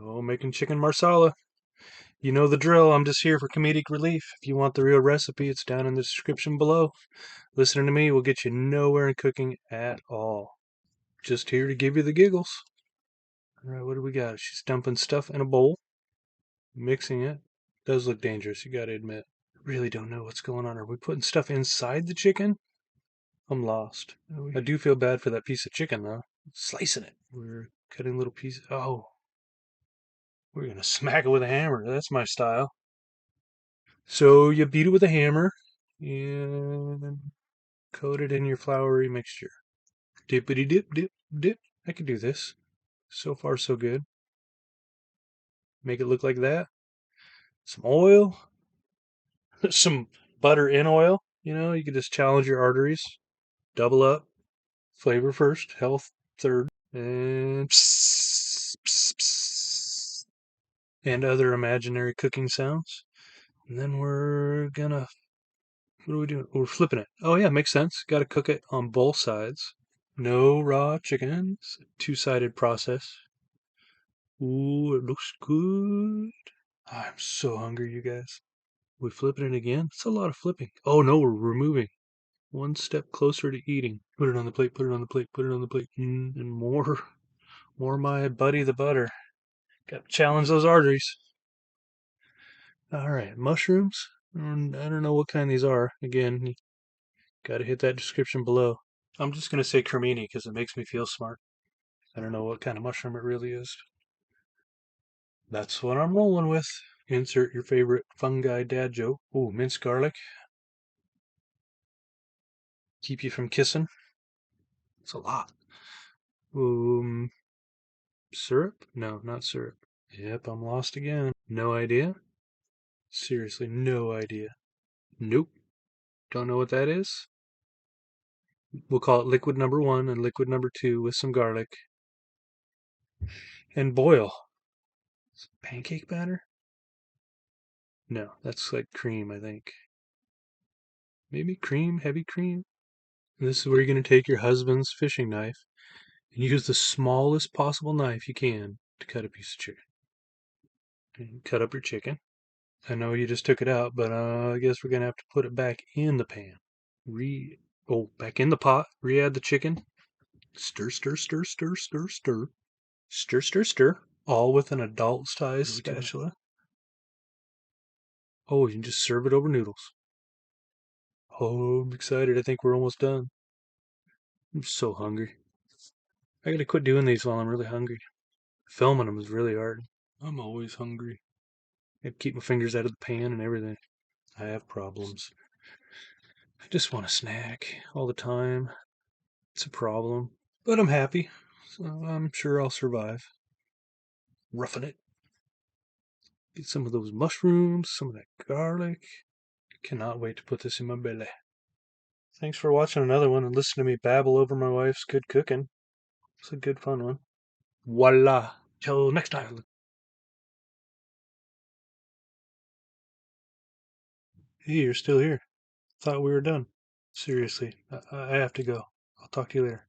Oh, making chicken marsala. You know the drill. I'm just here for comedic relief. If you want the real recipe, it's down in the description below. Listening to me will get you nowhere in cooking at all. Just here to give you the giggles. All right, what do we got? She's dumping stuff in a bowl, mixing it. Does look dangerous, you gotta admit. Really don't know what's going on. Are we putting stuff inside the chicken? I'm lost. I do feel bad for that piece of chicken, though. Slicing it. We're cutting little pieces. Oh, we're going to smack it with a hammer. That's my style. So you beat it with a hammer and coat it in your floury mixture. Dippity dip, dip, dip. I can do this. So far, so good. Make it look like that. Some oil. Some butter in oil. You know, you can just challenge your arteries. Double up. Flavor first, health third. And psst, psst, psst, and other imaginary cooking sounds. And then we're gonna, what are we doing? We're flipping it. Oh yeah, makes sense. Got to cook it on both sides. No raw chickens. Two-sided process. Ooh, it looks good. I'm so hungry, you guys. We flipping it again? It's a lot of flipping. Oh no, we're removing. One step closer to eating. Put it on the plate, put it on the plate, put it on the plate. And more my buddy the butter. Got to challenge those arteries. All right, mushrooms. I don't know what kind these are. Again, you got to hit that description below. I'm just going to say cremini because it makes me feel smart. I don't know what kind of mushroom it really is. That's what I'm rolling with. Insert your favorite fungi dad joke. Ooh, minced garlic. Keep you from kissing. It's a lot. Syrup? No, not syrup. Yep, I'm lost again. No idea? Seriously, no idea. Nope. Don't know what that is? We'll call it liquid number 1 and liquid number 2 with some garlic. And boil. Pancake batter? No, that's like cream, I think. Maybe cream, heavy cream? And this is where you're going to take your husband's fishing knife and use the smallest possible knife you can to cut a piece of chicken. And cut up your chicken. I know you just took it out, but I guess we're going to have to put it back in the pan. Back in the pot. Re-add the chicken. Stir, stir, stir, stir, stir, stir. Stir, stir, stir. All with an adult-sized spatula. Oh, you can just serve it over noodles. Oh, I'm excited. I think we're almost done. I'm so hungry. I gotta quit doing these while I'm really hungry. Filming them is really hard. I'm always hungry. I keep my fingers out of the pan and everything. I have problems. I just want a snack all the time. It's a problem. But I'm happy, so I'm sure I'll survive. Roughing it. Get some of those mushrooms, some of that garlic. Cannot wait to put this in my belly. Thanks for watching another one and listening to me babble over my wife's good cooking. It's a good fun one. Voila. Till next time. Hey, you're still here. Thought we were done. Seriously, I have to go. I'll talk to you later.